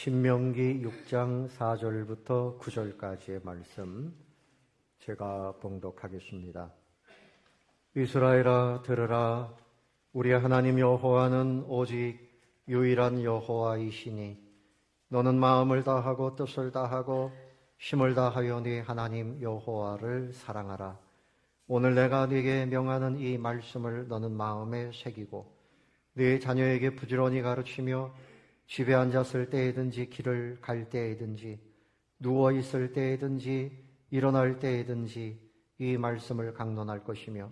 신명기 6장 4절부터 9절까지의 말씀 제가 봉독하겠습니다. 이스라엘아 들으라. 우리 하나님 여호와는 오직 유일한 여호와이시니 너는 마음을 다하고 뜻을 다하고 힘을 다하여 네 하나님 여호와를 사랑하라. 오늘 내가 네게 명하는 이 말씀을 너는 마음에 새기고 네 자녀에게 부지런히 가르치며 집에 앉았을 때에든지 길을 갈 때에든지 누워 있을 때에든지 일어날 때에든지 이 말씀을 강론할 것이며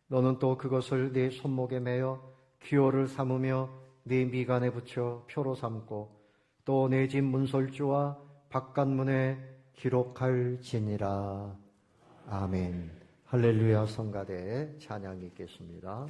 너는 또 그것을 네 손목에 매어 기호를 삼으며 네 미간에 붙여 표로 삼고 또 내 집 문설주와 바깥문에 기록할지니라. 아멘. 할렐루야. 성가대 찬양이 있겠습니다.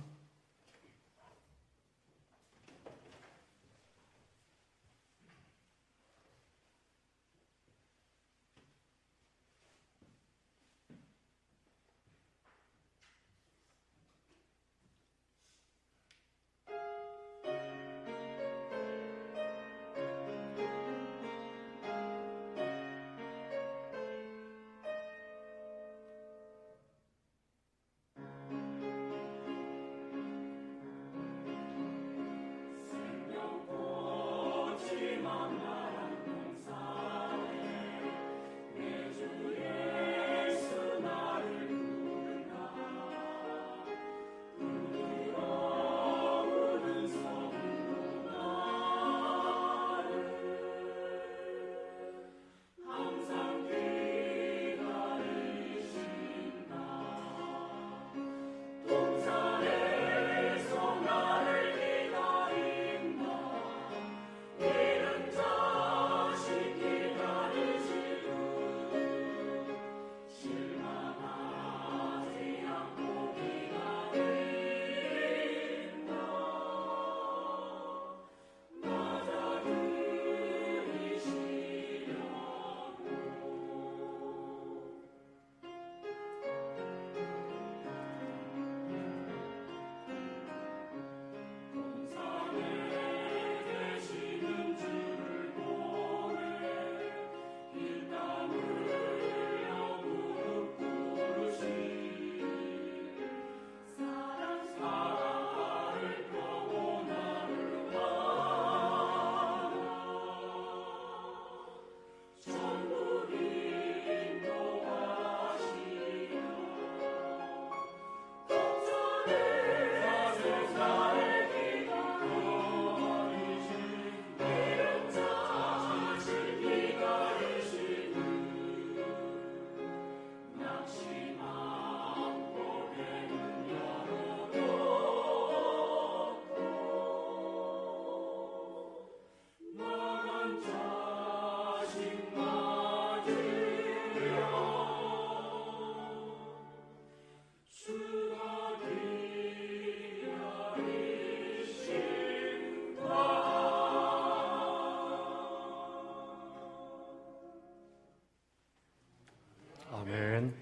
아멘.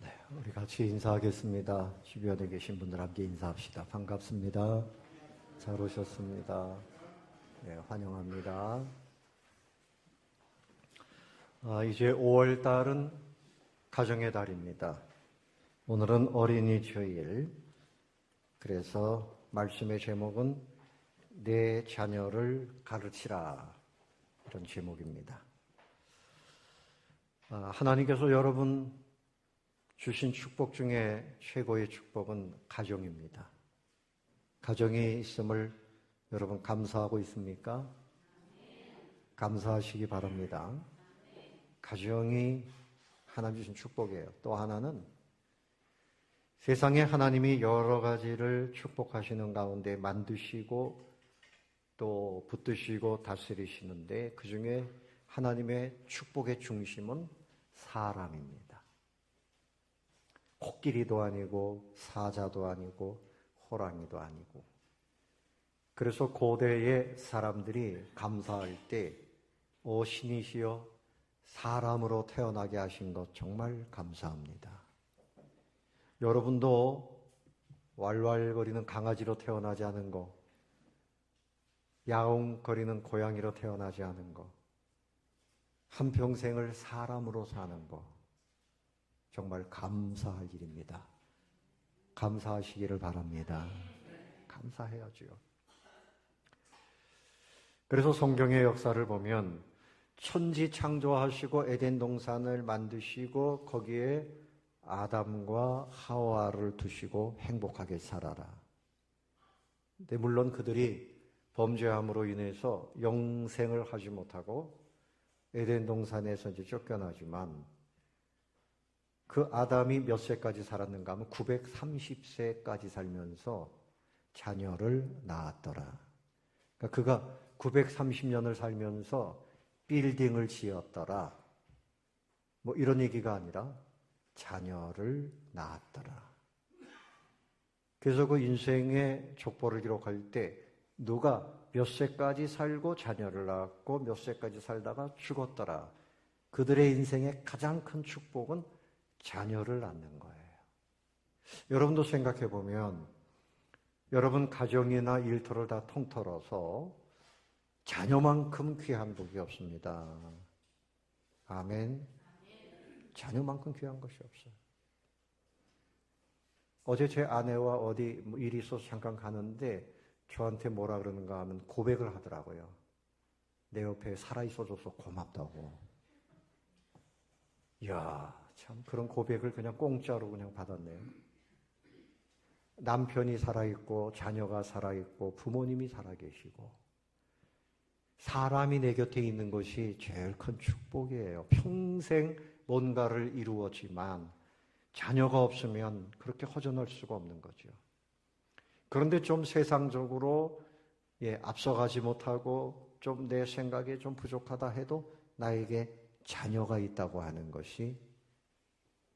네, 우리 같이 인사하겠습니다. 주변에 계신 분들 함께 인사합시다. 반갑습니다. 잘 오셨습니다. 네, 환영합니다. 이제 5월 달은 가정의 달입니다. 오늘은 어린이 주일. 그래서 말씀의 제목은 내 자녀를 가르치라. 이런 제목입니다. 하나님께서 여러분 주신 축복 중에 최고의 축복은 가정입니다. 가정이 있음을 여러분 감사하고 있습니까? 감사하시기 바랍니다. 가정이 하나님 주신 축복이에요. 또 하나는 세상에 하나님이 여러 가지를 축복하시는 가운데 만드시고 또 붙드시고 다스리시는데 그 중에 하나님의 축복의 중심은 사람입니다. 코끼리도 아니고 사자도 아니고 호랑이도 아니고. 그래서 고대의 사람들이 감사할 때 오 신이시여 사람으로 태어나게 하신 것 정말 감사합니다. 여러분도 왈왈거리는 강아지로 태어나지 않은 거 야옹거리는 고양이로 태어나지 않은 거, 한평생을 사람으로 사는 거, 정말 감사할 일입니다. 감사하시기를 바랍니다. 감사해야죠. 그래서 성경의 역사를 보면 천지 창조하시고 에덴 동산을 만드시고 거기에 아담과 하와를 두시고 행복하게 살아라. 근데 물론 그들이 범죄함으로 인해서 영생을 하지 못하고 에덴 동산에서 이제 쫓겨나지만 그 아담이 몇 세까지 살았는가 하면 930세까지 살면서 자녀를 낳았더라. 그러니까 그가 930년을 살면서 빌딩을 지었더라. 뭐 이런 얘기가 아니라 자녀를 낳았더라. 그래서 그 인생의 족보를 기록할 때 누가 몇 세까지 살고 자녀를 낳았고 몇 세까지 살다가 죽었더라. 그들의 인생의 가장 큰 축복은 자녀를 낳는 거예요. 여러분도 생각해 보면 여러분 가정이나 일터를 다 통틀어서 자녀만큼 귀한 복이 없습니다. 아멘. 자녀만큼 귀한 것이 없어요. 어제 제 아내와 어디 일이 있어서 잠깐 가는데 저한테 뭐라 그러는가 하면 고백을 하더라고요. 내 옆에 살아있어줘서 고맙다고. 이야, 참 그런 고백을 그냥 공짜로 그냥 받았네요. 남편이 살아있고 자녀가 살아있고 부모님이 살아계시고 사람이 내 곁에 있는 것이 제일 큰 축복이에요. 평생 뭔가를 이루었지만 자녀가 없으면 그렇게 허전할 수가 없는 거죠. 그런데 좀 세상적으로 앞서가지 못하고 좀 내 생각에 좀 부족하다 해도 나에게 자녀가 있다고 하는 것이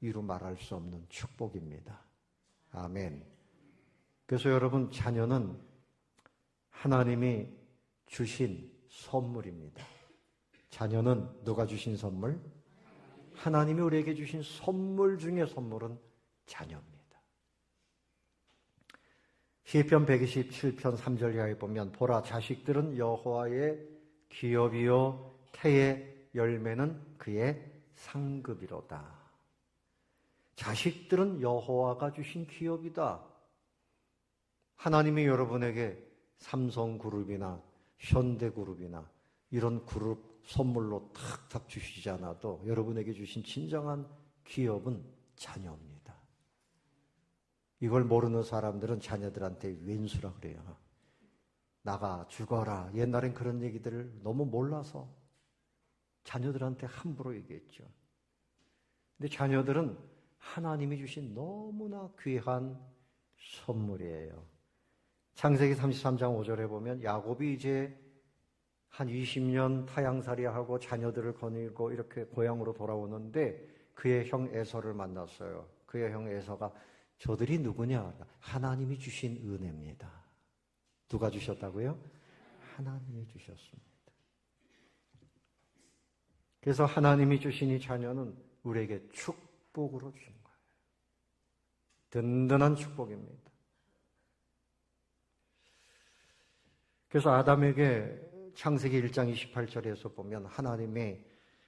이루 말할 수 없는 축복입니다. 아멘. 그래서 여러분, 자녀는 하나님이 주신 선물입니다. 자녀는 누가 주신 선물? 하나님이 우리에게 주신 선물 중에 선물은 자녀입니다. 시편 127편 3절 이하에 보면 보라, 자식들은 여호와의 기업이요 태의 열매는 그의 상급이로다. 자식들은 여호와가 주신 기업이다. 하나님이 여러분에게 삼성그룹이나 현대그룹이나 이런 그룹 선물로 탁탁 주시지 않아도 여러분에게 주신 진정한 기업은 자녀입니다. 이걸 모르는 사람들은 자녀들한테 왼수라 그래요. 나가 죽어라. 옛날엔 그런 얘기들을 너무 몰라서 자녀들한테 함부로 얘기했죠. 근데 자녀들은 하나님이 주신 너무나 귀한 선물이에요. 창세기 33장 5절에 보면 야곱이 이제 한 20년 타향살이하고 자녀들을 거느리고 이렇게 고향으로 돌아오는데 그의 형 에서를 만났어요. 그의 형 에서가 저들이 누구냐? 하나님이 주신 은혜입니다. 누가 주셨다고요? 하나님이 주셨습니다. 그래서 하나님이 주신 이 자녀는 우리에게 축복으로 주신 거예요. 든든한 축복입니다. 그래서 아담에게 창세기 1장 28절에서 보면 하나님이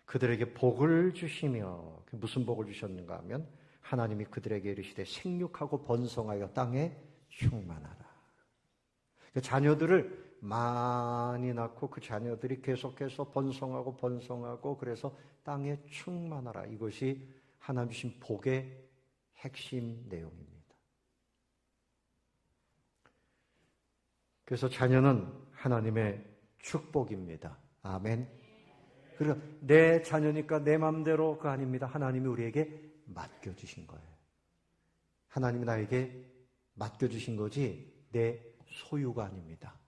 그들에게 복을 주시며 무슨 복을 주셨는가 하면 하나님이 그들에게 이르시되 생육하고 번성하여 땅에 충만하라. 자녀들을 많이 낳고 그 자녀들이 계속해서 번성하고 그래서 땅에 충만하라. 이것이 하나님 주신 복의 핵심 내용입니다. 그래서 자녀는 하나님의 축복입니다. 아멘. 그리고 내 자녀니까 내 마음대로 그거 아닙니다. 하나님이 우리에게 맡겨주신 거예요. 하나님이 나에게 맡겨주신 거지 내 소유가 아닙니다.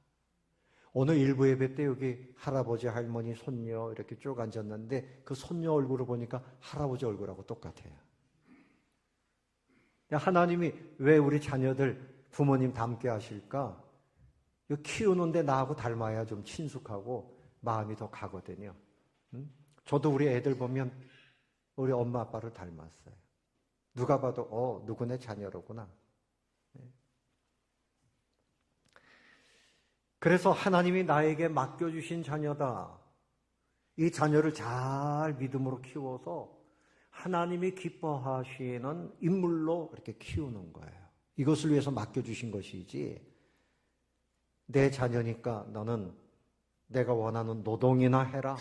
오늘 일부 예배 때 여기 할아버지, 할머니, 손녀 이렇게 쭉 앉았는데 그 손녀 얼굴을 보니까 할아버지 얼굴하고 똑같아요. 하나님이 왜 우리 자녀들 부모님 닮게 하실까? 키우는데 나하고 닮아야 좀 친숙하고 마음이 더 가거든요. 저도 우리 애들 보면 우리 엄마 아빠를 닮았어요. 누가 봐도 누구네 자녀로구나. 그래서 하나님이 나에게 맡겨주신 자녀다. 이 자녀를 잘 믿음으로 키워서 하나님이 기뻐하시는 인물로 이렇게 키우는 거예요. 이것을 위해서 맡겨주신 것이지, 내 자녀니까 너는 내가 원하는 노동이나 해라,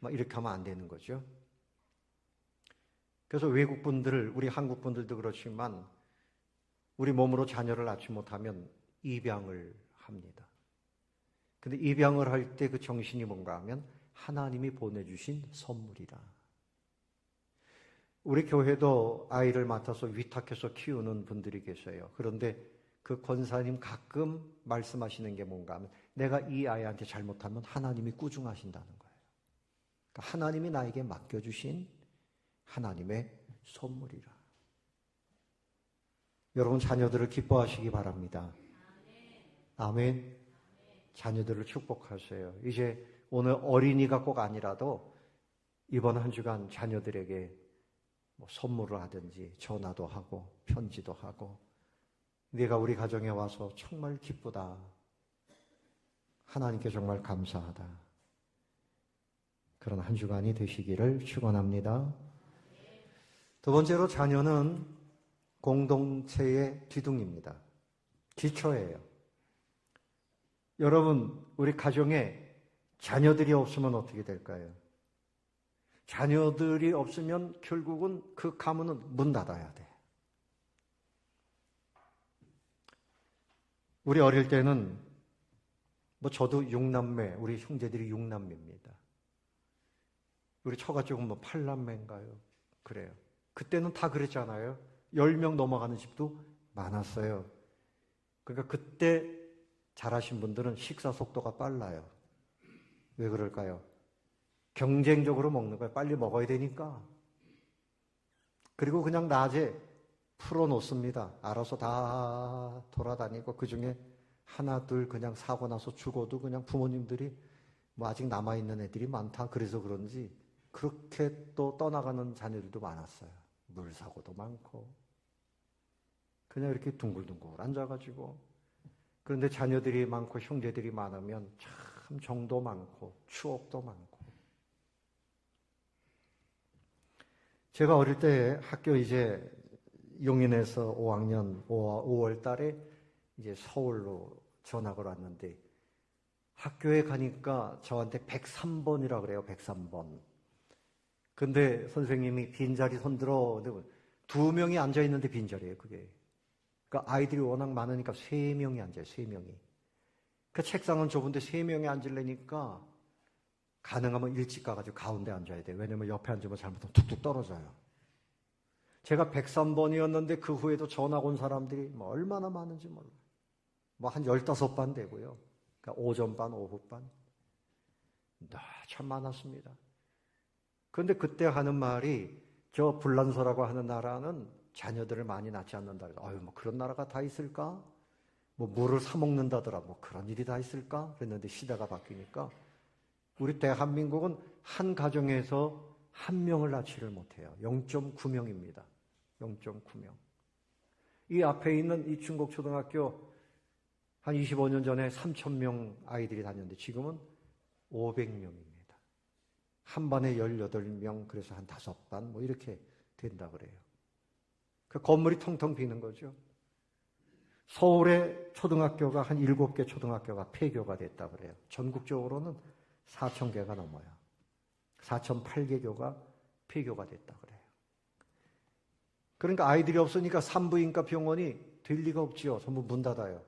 막 이렇게 하면 안 되는 거죠. 그래서 외국 분들, 우리 한국 분들도 그렇지만 우리 몸으로 자녀를 낳지 못하면 입양을 합니다. 근데 입양을 할 때 그 정신이 뭔가 하면 하나님이 보내주신 선물이다. 우리 교회도 아이를 맡아서 위탁해서 키우는 분들이 계세요. 그런데 그 권사님 가끔 말씀하시는 게 뭔가 하면 내가 이 아이한테 잘못하면 하나님이 꾸중하신다는 거예요. 그러니까 하나님이 나에게 맡겨주신 하나님의 선물이라. 여러분 자녀들을 기뻐하시기 바랍니다. 아멘. 자녀들을 축복하세요. 이제 오늘 어린이가 꼭 아니라도 이번 한 주간 자녀들에게 뭐 선물을 하든지 전화도 하고 편지도 하고, 네가 우리 가정에 와서 정말 기쁘다, 하나님께 정말 감사하다, 그런 한 주간이 되시기를 축원합니다. 두 번째로 자녀는 공동체의 기둥입니다. 기초예요. 여러분, 우리 가정에 자녀들이 없으면 어떻게 될까요? 자녀들이 없으면 결국은 그 가문은 문 닫아야 돼. 우리 어릴 때는 저도 6남매, 우리 형제들이 6남매입니다. 우리 처가쪽은 8남매인가요? 그래요. 그때는 다 그랬잖아요. 10명 넘어가는 집도 많았어요. 그러니까 그때 잘하신 분들은 식사 속도가 빨라요. 왜 그럴까요? 경쟁적으로 먹는 거예요. 빨리 먹어야 되니까. 그리고 그냥 낮에 풀어놓습니다. 알아서 다 돌아다니고 그중에 하나 둘 그냥 사고 나서 죽어도 그냥 부모님들이 아직 남아있는 애들이 많다, 그래서 그런지 그렇게 또 떠나가는 자녀들도 많았어요. 물사고도 많고 그냥 이렇게 둥글둥글 앉아가지고. 그런데 자녀들이 많고 형제들이 많으면 참 정도 많고 추억도 많고. 제가 어릴 때 학교 이제 용인에서 5학년 5월 달에 이제 서울로 전학을 왔는데 학교에 가니까 저한테 103번이라 그래요. 103번. 근데 선생님이 빈자리 손들어. 2명이 앉아있는데 빈자리예요, 그게. 그러니까 아이들이 워낙 많으니까 3명이 앉아요, 3명이. 그 책상은 좁은데 3명이 앉으려니까 가능하면 일찍 가가지고 가운데 앉아야 돼요. 왜냐면 옆에 앉으면 잘못하면 툭툭 떨어져요. 제가 103번이었는데 그 후에도 전학 온 사람들이 얼마나 많은지 몰라요. 한 15반 되고요. 그러니까 오전반, 오후반. 참 많았습니다. 그런데 그때 하는 말이, 저 불란서라고 하는 나라는 자녀들을 많이 낳지 않는다. 그런 나라가 다 있을까? 물을 사 먹는다더라. 그런 일이 다 있을까? 그랬는데 시대가 바뀌니까 우리 대한민국은 한 가정에서 한 명을 낳지를 못해요. 0.9명입니다. 0.9명. 이 앞에 있는 이 충곡초등학교 한 25년 전에 3,000명 아이들이 다녔는데 지금은 500명입니다. 한 반에 18명, 그래서 한 5반 이렇게 된다 그래요. 그 건물이 텅텅 비는 거죠. 서울의 초등학교가 한 7개 초등학교가 폐교가 됐다 그래요. 전국적으로는 4,000개가 넘어요. 4,008개 교가 폐교가 됐다 그래요. 그러니까 아이들이 없으니까 산부인과 병원이 될 리가 없지요. 전부 문 닫아요.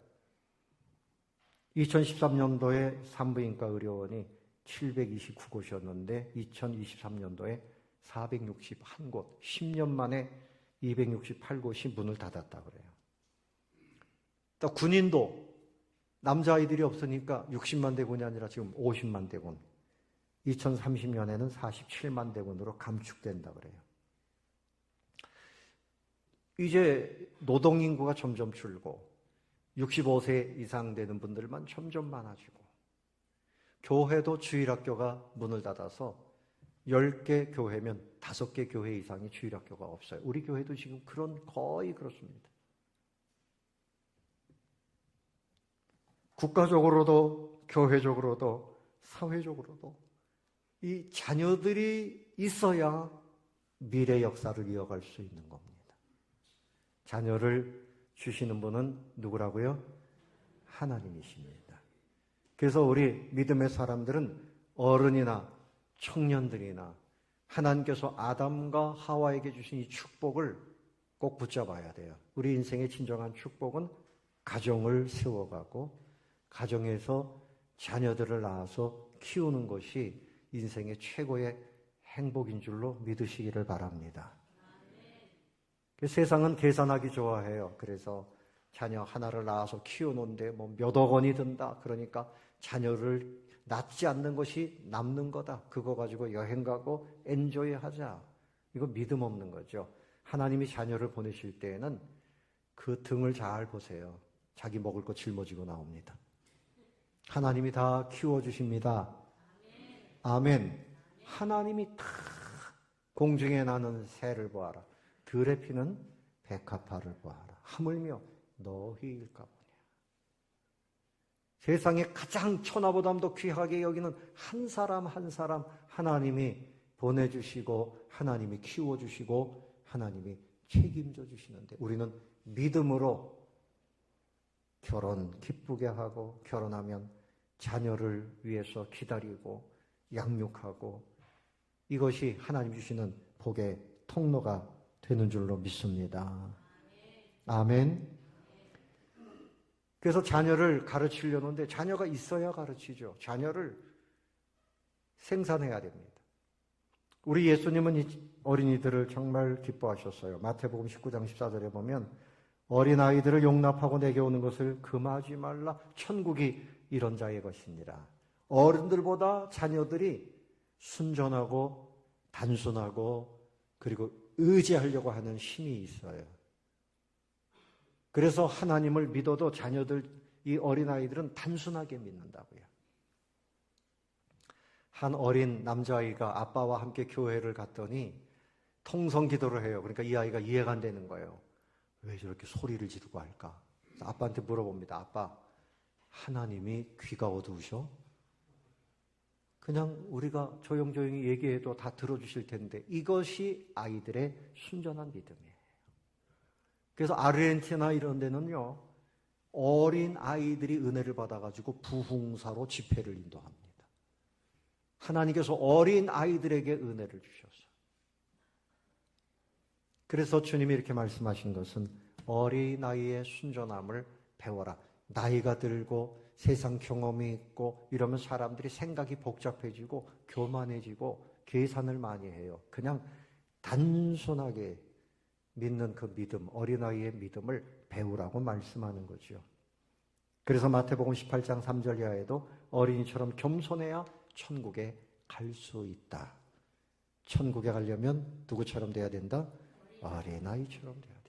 2013년도에 산부인과 의료원이 729곳이었는데 2023년도에 461곳, 10년 만에 268곳이 문을 닫았다 그래요. 또 군인도 남자아이들이 없으니까 60만 대군이 아니라 지금 50만 대군, 2030년에는 47만 대군으로 감축된다 그래요. 이제 노동인구가 점점 줄고 65세 이상 되는 분들만 점점 많아지고, 교회도 주일학교가 문을 닫아서 10개 교회면 5개 교회 이상이 주일학교가 없어요. 우리 교회도 지금 거의 그렇습니다. 국가적으로도 교회적으로도 사회적으로도 이 자녀들이 있어야 미래 역사를 이어갈 수 있는 겁니다. 자녀를 주시는 분은 누구라고요? 하나님이십니다. 그래서 우리 믿음의 사람들은 어른이나 청년들이나 하나님께서 아담과 하와에게 주신 이 축복을 꼭 붙잡아야 돼요. 우리 인생의 진정한 축복은 가정을 세워가고 가정에서 자녀들을 낳아서 키우는 것이 인생의 최고의 행복인 줄로 믿으시기를 바랍니다. 세상은 계산하기 좋아해요. 그래서 자녀 하나를 낳아서 키우는데 뭐 몇억 원이 든다. 그러니까 자녀를 낳지 않는 것이 남는 거다. 그거 가지고 여행 가고 엔조이 하자. 이거 믿음 없는 거죠. 하나님이 자녀를 보내실 때에는 그 등을 잘 보세요. 자기 먹을 거 짊어지고 나옵니다. 하나님이 다 키워주십니다. 아멘. 하나님이 다 공중에 나는 새를 보아라. 들에 피는 백합화를 보아라. 하물며 너희일까 보냐. 세상에 가장 천하보다도 귀하게 여기는 한 사람 한 사람 하나님이 보내주시고 하나님이 키워주시고 하나님이 책임져 주시는데 우리는 믿음으로 결혼 기쁘게 하고 결혼하면 자녀를 위해서 기다리고 양육하고 이것이 하나님 주시는 복의 통로가 되는 줄로 믿습니다. 아멘. 그래서 자녀를 가르치려는데 자녀가 있어야 가르치죠. 자녀를 생산해야 됩니다. 우리 예수님은 이 어린이들을 정말 기뻐하셨어요. 마태복음 19장 14절에 보면 어린아이들을 용납하고 내게 오는 것을 금하지 말라. 천국이 이런 자의 것이니라. 어른들보다 자녀들이 순전하고 단순하고 그리고 의지하려고 하는 힘이 있어요. 그래서 하나님을 믿어도 자녀들, 이 어린아이들은 단순하게 믿는다고요. 한 어린 남자아이가 아빠와 함께 교회를 갔더니 통성 기도를 해요. 그러니까 이 아이가 이해가 안 되는 거예요. 왜 저렇게 소리를 지르고 할까? 아빠한테 물어봅니다. 아빠, 하나님이 귀가 어두우셔? 그냥 우리가 조용조용히 얘기해도 다 들어주실 텐데 이것이 아이들의 순전한 믿음이에요. 그래서 아르헨티나 이런 데는요, 어린 아이들이 은혜를 받아가지고 부흥사로 집회를 인도합니다. 하나님께서 어린 아이들에게 은혜를 주셨어요. 그래서 주님이 이렇게 말씀하신 것은 어린아이의 순전함을 배워라. 나이가 들고 세상 경험이 있고 이러면 사람들이 생각이 복잡해지고 교만해지고 계산을 많이 해요. 그냥 단순하게 믿는 그 믿음, 어린아이의 믿음을 배우라고 말씀하는 거죠. 그래서 마태복음 18장 3절 이하에도 어린이처럼 겸손해야 천국에 갈 수 있다. 천국에 가려면 누구처럼 돼야 된다? 어린아이처럼 돼야 된다.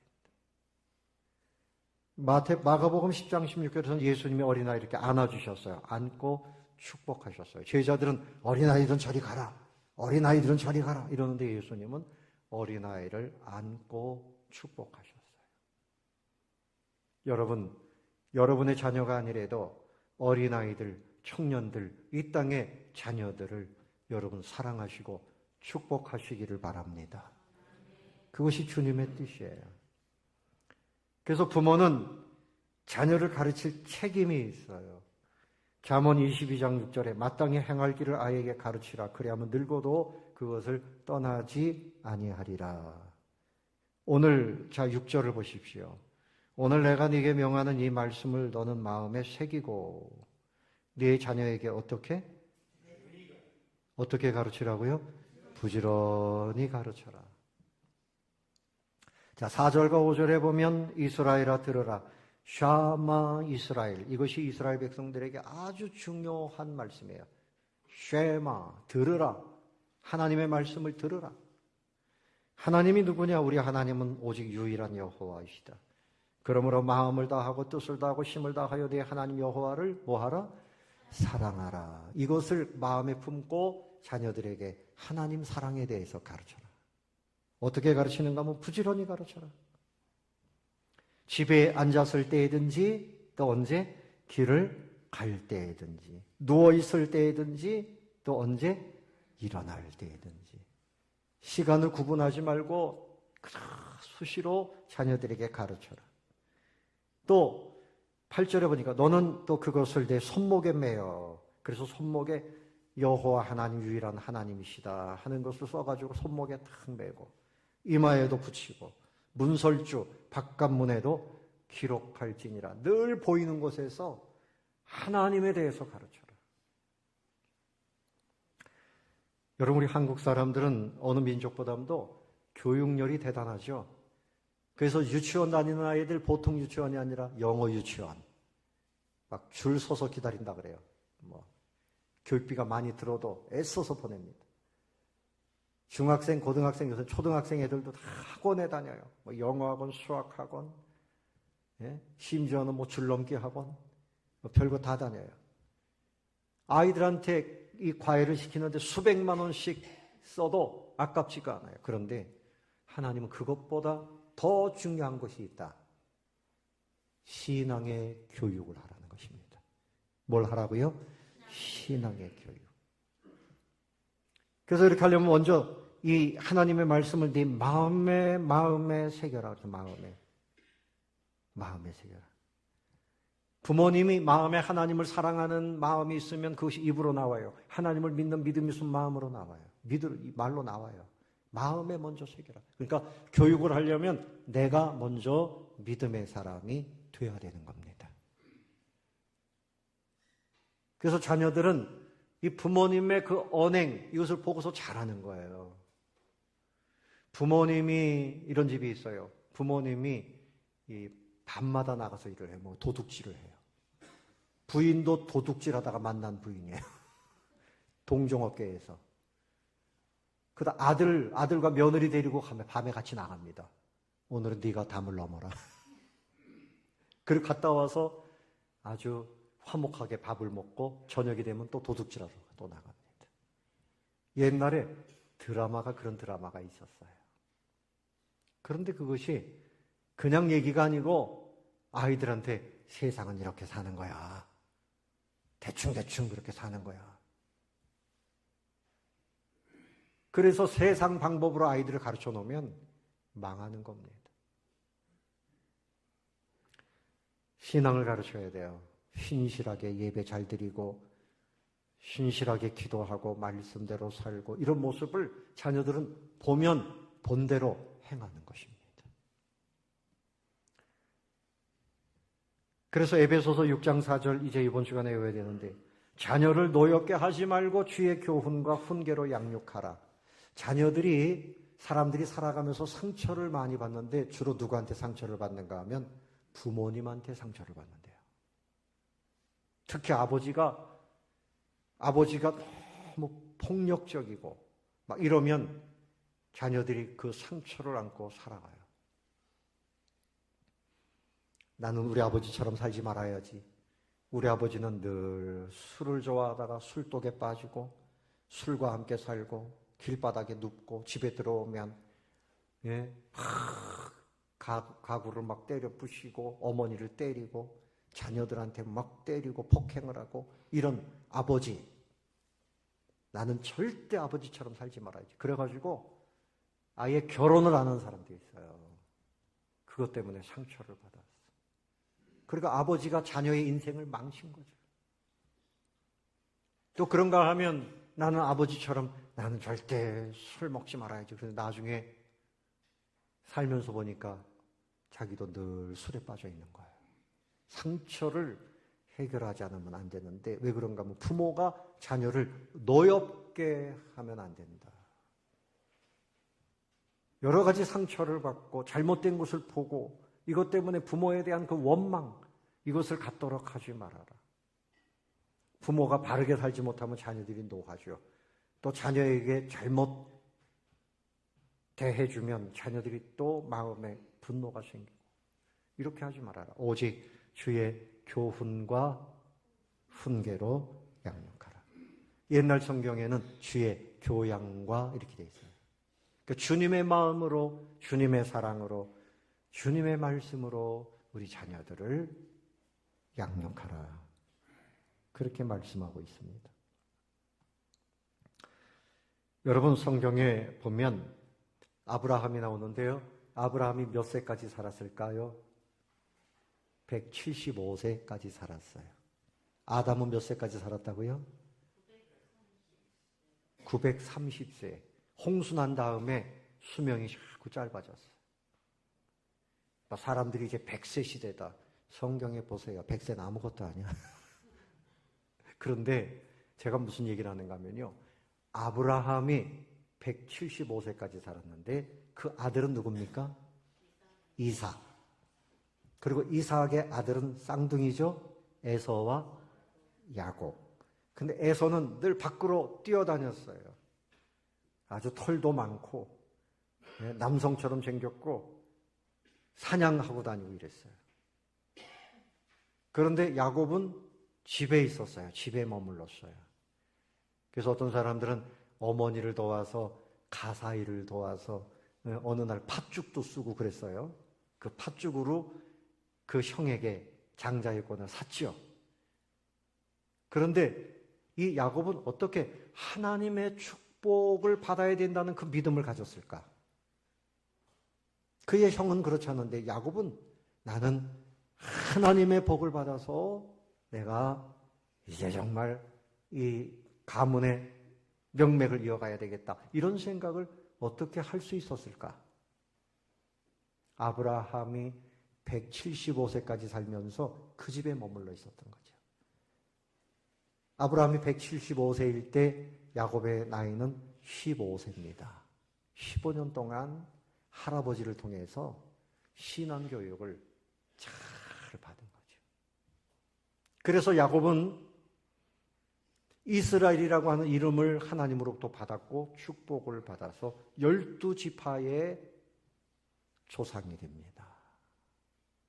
마가복음 10장 16절에서는 예수님이 어린아이 이렇게 안아주셨어요. 안고 축복하셨어요. 제자들은 어린아이들은 저리 가라. 어린아이들은 저리 가라. 이러는데 예수님은 어린아이를 안고 축복하셨어요. 여러분, 여러분의 자녀가 아니래도 어린아이들, 청년들, 이 땅의 자녀들을 여러분 사랑하시고 축복하시기를 바랍니다. 그것이 주님의 뜻이에요. 그래서 부모는 자녀를 가르칠 책임이 있어요. 잠언 22장 6절에 마땅히 행할 길을 아이에게 가르치라. 그리하면 늙어도 그것을 떠나지 아니하리라. 오늘 6절을 보십시오. 오늘 내가 네게 명하는 이 말씀을 너는 마음에 새기고 네 자녀에게 어떻게 가르치라고요? 부지런히 가르쳐라. 자, 4절과 5절에 보면 이스라엘아 들으라. 샤마 이스라엘. 이것이 이스라엘 백성들에게 아주 중요한 말씀이에요. 쉐마, 들으라. 하나님의 말씀을 들으라. 하나님이 누구냐? 우리 하나님은 오직 유일한 여호와이시다. 그러므로 마음을 다하고 뜻을 다하고 힘을 다하여 네 하나님 여호와를 뭐하라? 사랑하라. 이것을 마음에 품고 자녀들에게 하나님 사랑에 대해서 가르쳐라. 어떻게 가르치는가 하면 부지런히 가르쳐라. 집에 앉았을 때든지 또 언제? 길을 갈 때에든지, 누워있을 때에든지, 또 언제? 일어날 때에든지. 시간을 구분하지 말고 수시로 자녀들에게 가르쳐라. 또 8절에 보니까 너는 또 그것을 내 손목에 매어. 그래서 손목에 여호와 하나님 유일한 하나님이시다 하는 것을 써가지고 손목에 탁 매고 이마에도 붙이고 문설주 바깥문에도 기록할지니라. 늘 보이는 곳에서 하나님에 대해서 가르쳐라. 여러분, 우리 한국 사람들은 어느 민족보다도 교육열이 대단하죠. 그래서 유치원 다니는 아이들 보통 유치원이 아니라 영어 유치원 막 줄 서서 기다린다 그래요. 교육비가 많이 들어도 애써서 보냅니다. 중학생, 고등학생, 요새 초등학생 애들도 다 학원에 다녀요. 영어학원, 수학학원, 심지어는 줄넘기 학원, 별거 다 다녀요. 아이들한테 이 과외를 시키는데 수백만 원씩 써도 아깝지가 않아요. 그런데 하나님은 그것보다 더 중요한 것이 있다. 신앙의 교육을 하라는 것입니다. 뭘 하라고요? 신앙의 교육. 그래서 이렇게 하려면 먼저 이 하나님의 말씀을 네 마음에 새겨라. 마음에 새겨라. 부모님이 마음에 하나님을 사랑하는 마음이 있으면 그것이 입으로 나와요. 하나님을 믿는 믿음이 있으면 마음으로 나와요. 말로 나와요. 마음에 먼저 새겨라. 그러니까 교육을 하려면 내가 먼저 믿음의 사람이 되어야 되는 겁니다. 그래서 자녀들은 이 부모님의 그 언행, 이것을 보고서 잘하는 거예요. 부모님이 이런 집이 있어요. 부모님이 이 밤마다 나가서 일을 해요. 도둑질을 해요. 부인도 도둑질하다가 만난 부인이에요. 동종업계에서. 그다음 아들과 며느리 데리고 밤에 같이 나갑니다. 오늘은 네가 담을 넘어라. 그리고 갔다 와서 아주 화목하게 밥을 먹고 저녁이 되면 또 도둑질하러 또 나갑니다. 옛날에 그런 드라마가 있었어요. 그런데 그것이 그냥 얘기가 아니고 아이들한테 세상은 이렇게 사는 거야. 대충 그렇게 사는 거야. 그래서 세상 방법으로 아이들을 가르쳐 놓으면 망하는 겁니다. 신앙을 가르쳐야 돼요. 신실하게 예배 잘 드리고 신실하게 기도하고 말씀대로 살고 이런 모습을 자녀들은 보면 본대로 행하는 것입니다. 그래서 에베소서 6장 4절 이제 이번 시간에 외워야 되는데 자녀를 노엽게 하지 말고 주의 교훈과 훈계로 양육하라. 사람들이 살아가면서 상처를 많이 받는데 주로 누구한테 상처를 받는가 하면 부모님한테 상처를 받는데요. 특히 아버지가 너무 폭력적이고 막 이러면 자녀들이 그 상처를 안고 살아가요. 나는 우리 아버지처럼 살지 말아야지. 우리 아버지는 늘 술을 좋아하다가 술독에 빠지고 술과 함께 살고 길바닥에 눕고 집에 들어오면 가구를 막 때려 부시고 어머니를 때리고 자녀들한테 막 때리고 폭행을 하고 이런 아버지. 나는 절대 아버지처럼 살지 말아야지. 그래가지고 아예 결혼을 안 한 사람도 있어요. 그것 때문에 상처를 받았어. 그러니까 아버지가 자녀의 인생을 망친 거죠. 또 그런가 하면 나는 아버지처럼 나는 절대 술 먹지 말아야지. 그래서 나중에 살면서 보니까 자기도 늘 술에 빠져 있는 거예요. 상처를 해결하지 않으면 안 되는데 왜 그런가 하면 부모가 자녀를 노엽게 하면 안 된다. 여러 가지 상처를 받고 잘못된 것을 보고 이것 때문에 부모에 대한 그 원망 이것을 갖도록 하지 말아라. 부모가 바르게 살지 못하면 자녀들이 노하죠. 또 자녀에게 잘못 대해주면 자녀들이 또 마음에 분노가 생기고 이렇게 하지 말아라. 오직 주의 교훈과 훈계로 양육하라. 옛날 성경에는 주의 교양과 이렇게 돼 있어요. 그러니까 주님의 마음으로 주님의 사랑으로 주님의 말씀으로 우리 자녀들을 양육하라. 그렇게 말씀하고 있습니다. 여러분 성경에 보면 아브라함이 나오는데요. 아브라함이 몇 세까지 살았을까요? 175세까지 살았어요. 아담은 몇 세까지 살았다고요? 930세. 홍수 난 다음에 수명이 자꾸 짧아졌어요. 사람들이 이제 100세 시대다. 성경에 보세요. 100세는 아무것도 아니야. 그런데 제가 무슨 얘기를 하는가 하면요. 아브라함이 175세까지 살았는데 그 아들은 누굽니까? 이삭. 그리고 이삭의 아들은 쌍둥이죠. 에서와 야곱. 근데 에서는 늘 밖으로 뛰어다녔어요. 아주 털도 많고 남성처럼 생겼고 사냥하고 다니고 이랬어요. 그런데 야곱은 집에 있었어요. 집에 머물렀어요. 그래서 어떤 사람들은 어머니를 도와서 가사일을 도와서 어느 날 팥죽도 쓰고 그랬어요. 그 팥죽으로 그 형에게 장자의 권을 샀죠. 그런데 이 야곱은 어떻게 하나님의 축복을 받아야 된다는 그 믿음을 가졌을까? 그의 형은 그렇지 않은데 야곱은 나는 하나님의 복을 받아서 내가 이제 정말 이 가문의 명맥을 이어가야 되겠다. 이런 생각을 어떻게 할 수 있었을까? 아브라함이 175세까지 살면서 그 집에 머물러 있었던 거죠. 아브라함이 175세일 때 야곱의 나이는 15세입니다. 15년 동안 할아버지를 통해서 신앙교육을 잘 받은 거죠. 그래서 야곱은 이스라엘이라고 하는 이름을 하나님으로부터 받았고 축복을 받아서 12지파의 조상이 됩니다.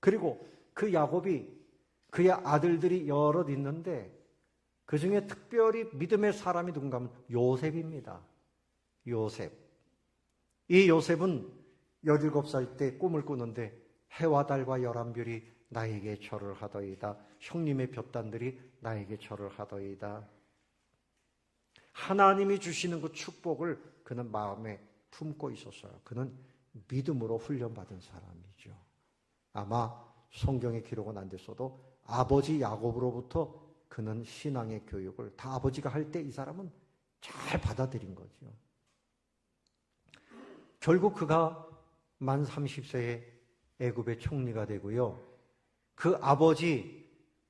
그리고 그 야곱이 그의 아들들이 여럿 있는데 그 중에 특별히 믿음의 사람이 누군가 하면 요셉입니다. 요셉. 이 요셉은 17살 때 꿈을 꾸는데 해와 달과 열한별이 나에게 절을 하더이다. 형님의 볕단들이 나에게 절을 하더이다. 하나님이 주시는 그 축복을 그는 마음에 품고 있었어요. 그는 믿음으로 훈련받은 사람이죠. 아마 성경에 기록은 안 됐어도 아버지 야곱으로부터 그는 신앙의 교육을 다 아버지가 할 때 이 사람은 잘 받아들인 거죠. 결국 그가 만 30세에 애굽의 총리가 되고요. 그 아버지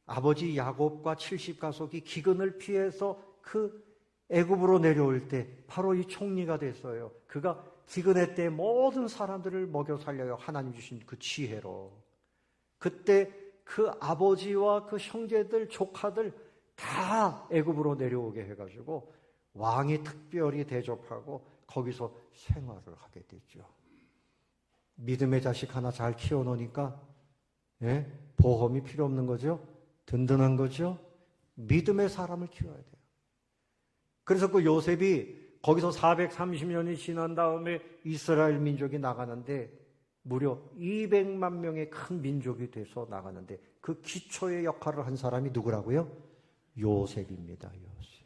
야곱과 70가족이 기근을 피해서 그 애굽으로 내려올 때 바로 이 총리가 됐어요. 그가 기근의 때 모든 사람들을 먹여 살려요. 하나님 주신 그 지혜로. 그때 그 아버지와 그 형제들, 조카들 다 애굽으로 내려오게 해가지고 왕이 특별히 대접하고 거기서 생활을 하게 되죠. 믿음의 자식 하나 잘 키워놓으니까 보험이 필요 없는 거죠. 든든한 거죠. 믿음의 사람을 키워야 돼요. 그래서 그 요셉이 거기서 430년이 지난 다음에 이스라엘 민족이 나가는데 무려 200만 명의 큰 민족이 돼서 나가는데 그 기초의 역할을 한 사람이 누구라고요? 요셉입니다. 요셉.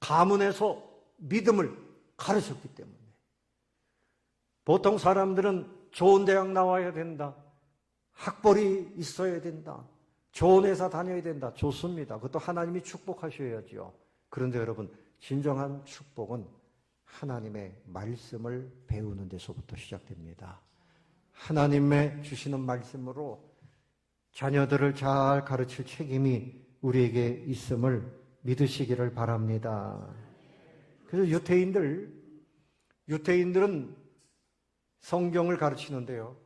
가문에서 믿음을 가르쳤기 때문에. 보통 사람들은 좋은 대학 나와야 된다. 학벌이 있어야 된다. 좋은 회사 다녀야 된다. 좋습니다. 그것도 하나님이 축복하셔야죠. 그런데 여러분, 진정한 축복은 하나님의 말씀을 배우는 데서부터 시작됩니다. 하나님의 주시는 말씀으로 자녀들을 잘 가르칠 책임이 우리에게 있음을 믿으시기를 바랍니다. 그래서 유태인들은 성경을 가르치는데요.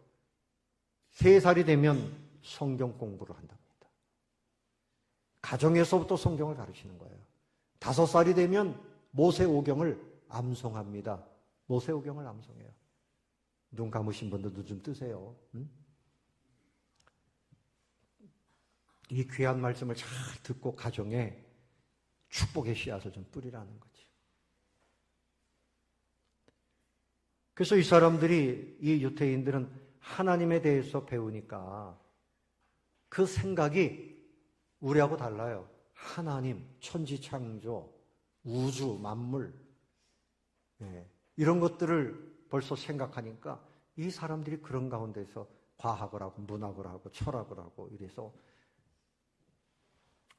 3살이 되면 성경 공부를 한답니다. 가정에서부터 성경을 가르치는 거예요. 5살이 되면 모세오경을 암송합니다. 모세오경을 암송해요. 눈 감으신 분들 눈 좀 뜨세요. 응? 이 귀한 말씀을 잘 듣고 가정에 축복의 씨앗을 좀 뿌리라는 거지. 그래서 이 사람들이, 이 유태인들은 하나님에 대해서 배우니까 그 생각이 우리하고 달라요. 하나님, 천지창조, 우주, 만물, 이런 것들을 벌써 생각하니까 이 사람들이 그런 가운데서 과학을 하고 문학을 하고 철학을 하고 이래서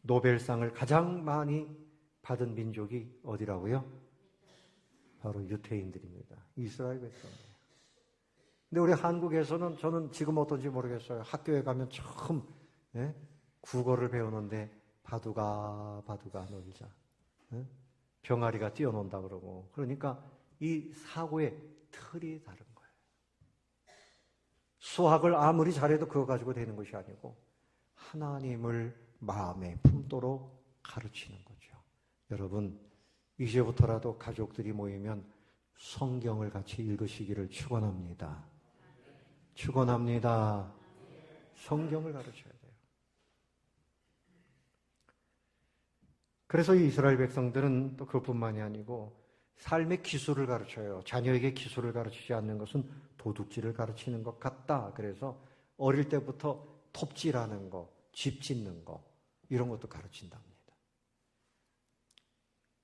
노벨상을 가장 많이 받은 민족이 어디라고요? 바로 유태인들입니다. 이스라엘 백성이에요. 근데 우리 한국에서는 저는 지금 어떤지 모르겠어요. 학교에 가면 처음 국어를 배우는데 바두가 놀자. 병아리가 뛰어논다 그러고. 그러니까 이 사고의 틀이 다른 거예요. 수학을 아무리 잘해도 그거 가지고 되는 것이 아니고 하나님을 마음에 품도록 가르치는 거죠. 여러분, 이제부터라도 가족들이 모이면 성경을 같이 읽으시기를 축원합니다. 축원합니다. 성경을 가르쳐야 돼요. 그래서 이 이스라엘 백성들은 또 그것뿐만이 아니고 삶의 기술을 가르쳐요. 자녀에게 기술을 가르치지 않는 것은 도둑질을 가르치는 것 같다. 그래서 어릴 때부터 톱질하는 거, 집 짓는 거 이런 것도 가르친답니다.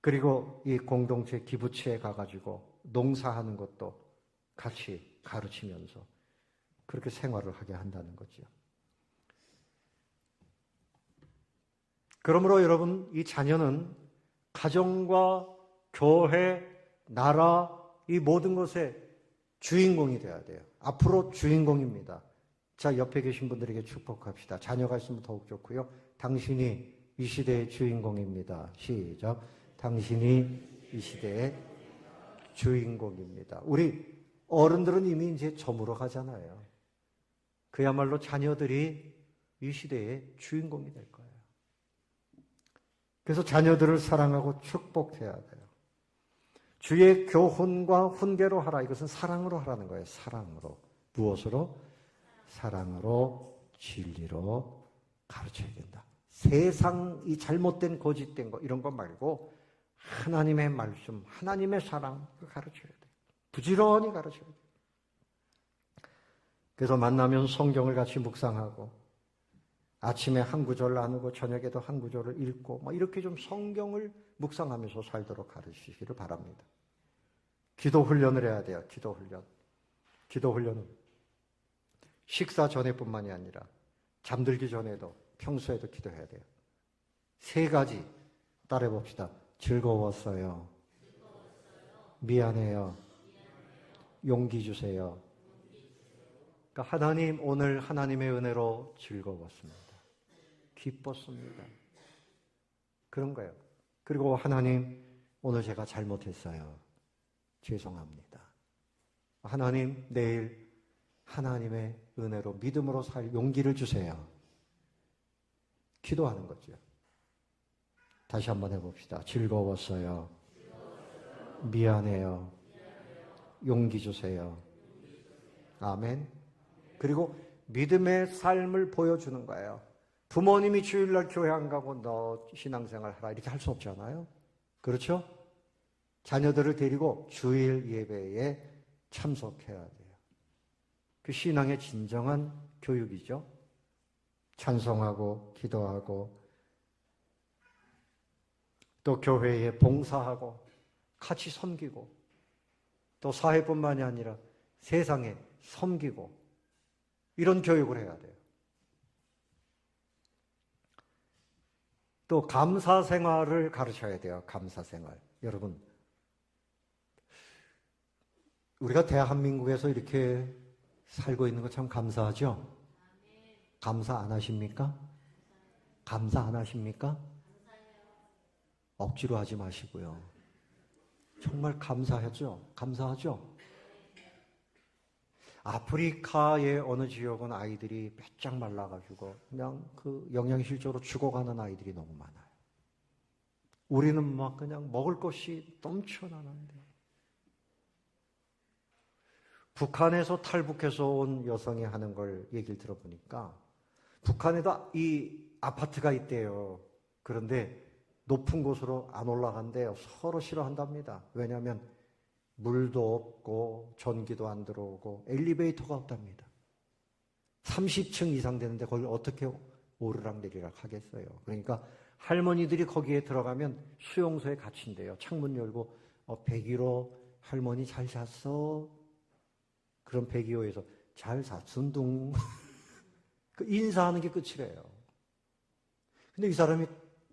그리고 이 공동체 기부처에 가가지고 농사하는 것도 같이 가르치면서 그렇게 생활을 하게 한다는 거죠. 그러므로 여러분, 이 자녀는 가정과 교회, 나라, 이 모든 것의 주인공이 되어야 돼요. 앞으로 주인공입니다. 자, 옆에 계신 분들에게 축복합시다. 자녀가 있으면 더욱 좋고요. 당신이 이 시대의 주인공입니다. 시작. 당신이 이 시대의 주인공입니다. 우리 어른들은 이미 이제 저물어 가잖아요. 그야말로 자녀들이 이 시대의 주인공이 될 거예요. 그래서 자녀들을 사랑하고 축복해야 돼요. 주의 교훈과 훈계로 하라. 이것은 사랑으로 하라는 거예요. 사랑으로. 무엇으로? 사랑으로, 진리로 가르쳐야 된다. 세상이 잘못된 거짓된 거 이런 거 말고 하나님의 말씀, 하나님의 사랑 가르쳐야 돼요. 부지런히 가르쳐야 돼요. 그래서 만나면 성경을 같이 묵상하고 아침에 한 구절 나누고 저녁에도 한 구절을 읽고 이렇게 좀 성경을 묵상하면서 살도록 가르치시기를 바랍니다. 기도 훈련을 해야 돼요. 기도 훈련. 기도 훈련은 식사 전에뿐만이 아니라 잠들기 전에도 평소에도 기도해야 돼요. 3가지 따라해 봅시다. 즐거웠어요. 미안해요. 용기 주세요. 그러니까 하나님, 오늘 하나님의 은혜로 즐거웠습니다. 기뻤습니다. 그런 거예요. 그리고 하나님, 오늘 제가 잘못했어요. 죄송합니다. 하나님, 내일 하나님의 은혜로 믿음으로 살 용기를 주세요. 기도하는 거죠. 다시 한번 해봅시다. 즐거웠어요. 미안해요. 용기 주세요. 아멘. 그리고 믿음의 삶을 보여주는 거예요. 부모님이 주일날 교회 안 가고 너 신앙생활 하라 이렇게 할 수 없잖아요. 그렇죠? 자녀들을 데리고 주일 예배에 참석해야 돼요. 그 신앙의 진정한 교육이죠. 찬송하고 기도하고 또 교회에 봉사하고 같이 섬기고 또 사회뿐만이 아니라 세상에 섬기고 이런 교육을 해야 돼요. 또 감사 생활을 가르쳐야 돼요. 감사 생활. 여러분, 우리가 대한민국에서 이렇게 살고 있는 거 참 감사하죠? 감사 안 하십니까? 감사 안 하십니까? 억지로 하지 마시고요. 정말 감사하죠? 감사하죠? 아프리카의 어느 지역은 아이들이 빼짝 말라가지고 그냥 그 영양실조로 죽어가는 아이들이 너무 많아요. 우리는 막 그냥 먹을 것이 넘쳐나는데. 북한에서 탈북해서 온 여성이 하는 걸 얘기를 들어보니까 북한에도 이 아파트가 있대요. 그런데 높은 곳으로 안 올라간대요. 서로 싫어한답니다. 왜냐하면 물도 없고 전기도 안 들어오고 엘리베이터가 없답니다. 30층 이상 되는데 거기 어떻게 오르락내리락 하겠어요. 그러니까 할머니들이 거기에 들어가면 수용소에 갇힌대요. 창문 열고 101호 할머니 잘 잤어? 그럼 102호에서 잘 잤순둥. 그 인사하는 게 끝이래요. 근데 이 사람이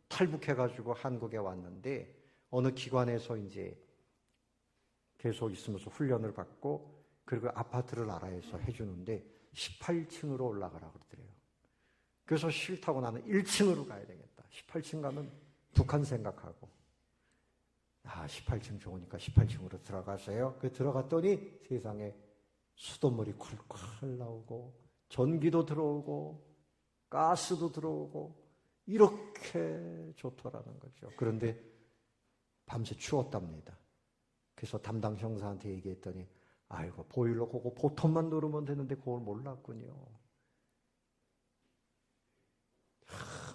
탈북해가지고 한국에 왔는데 어느 기관에서 이제 계속 있으면서 훈련을 받고 그리고 아파트를 나라에서 해주는데 18층으로 올라가라고 그러더래요. 그래서 싫다고 나는 1층으로 가야 되겠다. 18층 가면 북한 생각하고 18층 좋으니까 18층으로 들어가세요. 그 들어갔더니 세상에 수돗물이 콸콸 나오고 전기도 들어오고 가스도 들어오고 이렇게 좋더라는 거죠. 그런데 밤새 추웠답니다. 그래서 담당 형사한테 얘기했더니 아이고 보일러 그거 버튼만 누르면 되는데 그걸 몰랐군요.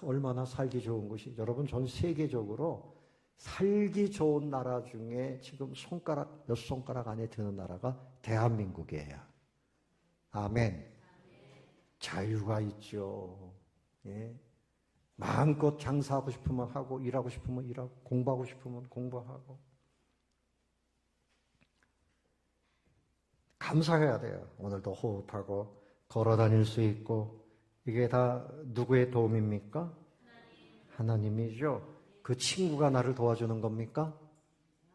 얼마나 살기 좋은 곳이. 여러분 전 세계적으로 살기 좋은 나라 중에 지금 몇 손가락 안에 드는 나라가 대한민국이에요. 아멘. 자유가 있죠. 예. 마음껏 장사하고 싶으면 하고 일하고 싶으면 일하고 공부하고 싶으면 공부하고 감사해야 돼요. 오늘도 호흡하고 걸어 다닐 수 있고 이게 다 누구의 도움입니까? 하나님이죠. 그 친구가 나를 도와주는 겁니까?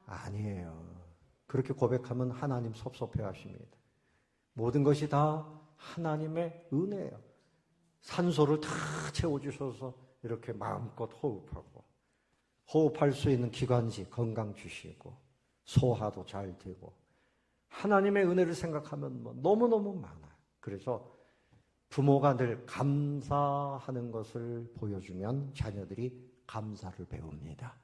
아니에요. 그렇게 고백하면 하나님 섭섭해 하십니다. 모든 것이 다 하나님의 은혜예요. 산소를 다 채워주셔서 이렇게 마음껏 호흡하고 호흡할 수 있는 기관지 건강 주시고 소화도 잘 되고 하나님의 은혜를 생각하면 너무너무 많아요. 그래서 부모가 늘 감사하는 것을 보여주면 자녀들이 감사를 배웁니다.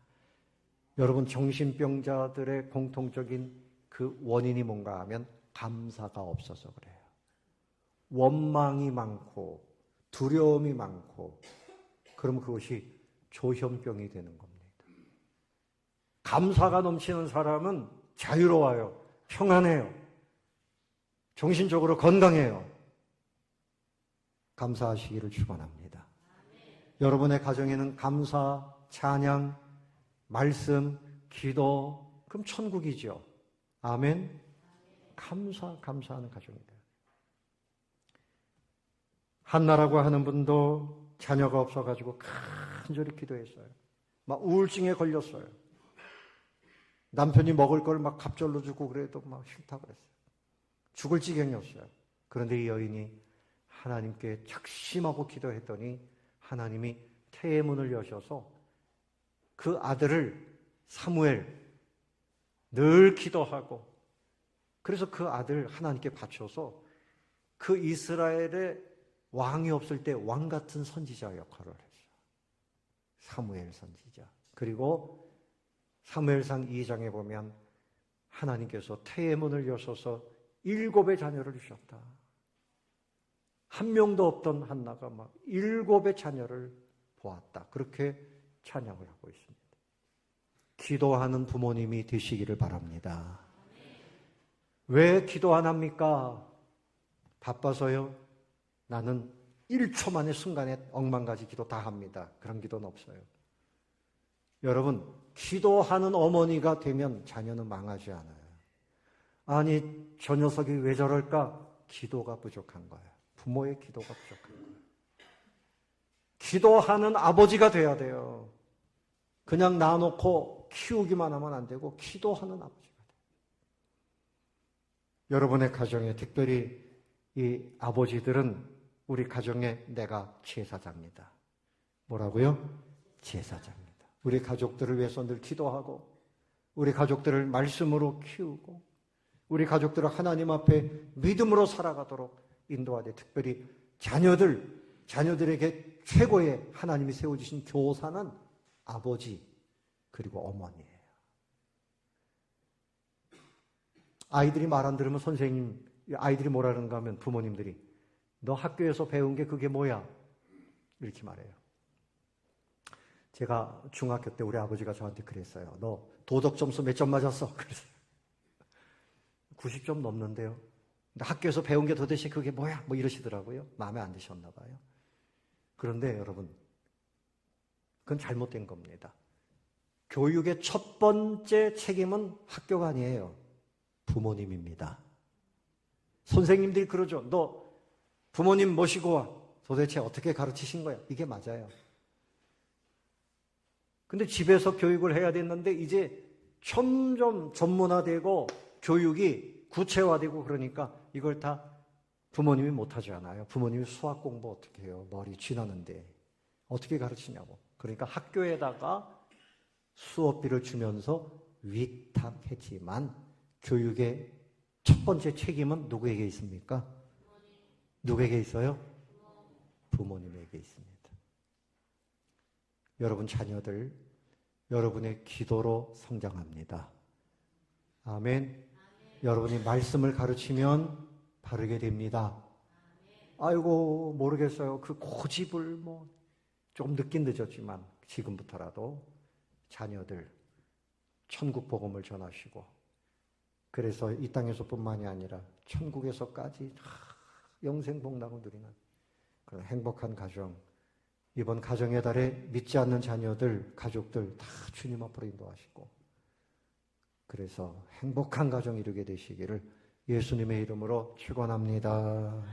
여러분 정신병자들의 공통적인 그 원인이 뭔가 하면 감사가 없어서 그래요. 원망이 많고 두려움이 많고 그러면 그것이 조현병이 되는 겁니다. 감사가 넘치는 사람은 자유로워요. 평안해요. 정신적으로 건강해요. 감사하시기를 축원합니다. 여러분의 가정에는 감사, 찬양, 말씀, 기도, 그럼 천국이죠. 아멘. 감사하는 가정이다. 한나라고 하는 분도 자녀가 없어가지고 간절히 기도했어요. 막 우울증에 걸렸어요. 남편이 먹을 걸 막 갑절로 주고 그래도 막 싫다고 그랬어요. 죽을 지경이었어요. 그런데 이 여인이 하나님께 작심하고 기도했더니 하나님이 태의 문을 여셔서 그 아들을 사무엘 늘 기도하고 그래서 그 아들 하나님께 바쳐서 그 이스라엘의 왕이 없을 때 왕 같은 선지자 역할을 했어요. 사무엘 선지자. 그리고 사무엘상 2장에 보면 하나님께서 태의 문을 여셔서 7의 자녀를 주셨다. 한 명도 없던 한나가 막 7의 자녀를 보았다. 그렇게 찬양을 하고 있습니다. 기도하는 부모님이 되시기를 바랍니다. 왜 기도 안 합니까? 바빠서요? 나는 1초 만에 순간에 억만가지 기도 다 합니다. 그런 기도는 없어요. 여러분, 기도하는 어머니가 되면 자녀는 망하지 않아요. 아니, 저 녀석이 왜 저럴까? 기도가 부족한 거예요. 부모의 기도가 부족한 거예요. 기도하는 아버지가 돼야 돼요. 그냥 놔놓고 키우기만 하면 안 되고 기도하는 아버지가 돼요. 여러분의 가정에 특별히 이 아버지들은 우리 가정에 내가 제사장입니다. 뭐라고요? 제사장입니다. 우리 가족들을 위해서 늘 기도하고 우리 가족들을 말씀으로 키우고 우리 가족들을 하나님 앞에 믿음으로 살아가도록 인도하되 특별히 자녀들에게 최고의 하나님이 세워주신 교사는 아버지 그리고 어머니예요. 아이들이 말 안 들으면 선생님, 아이들이 뭐라 그러는가 하면 부모님들이 너 학교에서 배운 게 그게 뭐야? 이렇게 말해요. 제가 중학교 때 우리 아버지가 저한테 그랬어요. 너 도덕 점수 몇 점 맞았어? 그랬어요. 90점 넘는데요. 근데 학교에서 배운 게 도대체 그게 뭐야? 뭐 이러시더라고요. 마음에 안 드셨나 봐요. 그런데 여러분, 그건 잘못된 겁니다. 교육의 첫 번째 책임은 학교가 아니에요. 부모님입니다. 선생님들이 그러죠. 너 부모님 모시고 와. 도대체 어떻게 가르치신 거야? 이게 맞아요. 근데 집에서 교육을 해야 됐는데 이제 점점 전문화되고 교육이 구체화되고 그러니까 이걸 다 부모님이 못하지 않아요. 부모님이 수학 공부 어떻게 해요? 머리 쥐나는데 어떻게 가르치냐고. 그러니까 학교에다가 수업비를 주면서 위탁했지만 교육의 첫 번째 책임은 누구에게 있습니까? 누구에게 있어요? 부모님에게 있습니다. 여러분 자녀들, 여러분의 기도로 성장합니다. 아멘. 여러분이 말씀을 가르치면 바르게 됩니다. 아이고 모르겠어요. 그 고집을 조금 늦긴 늦었지만 지금부터라도 자녀들 천국 복음을 전하시고 그래서 이 땅에서뿐만이 아니라 천국에서까지 영생 복락을 누리는 그런 행복한 가정, 이번 가정의 달에 믿지 않는 자녀들, 가족들 다 주님 앞으로 인도하시고 그래서 행복한 가정 이루게 되시기를 예수님의 이름으로 축원합니다.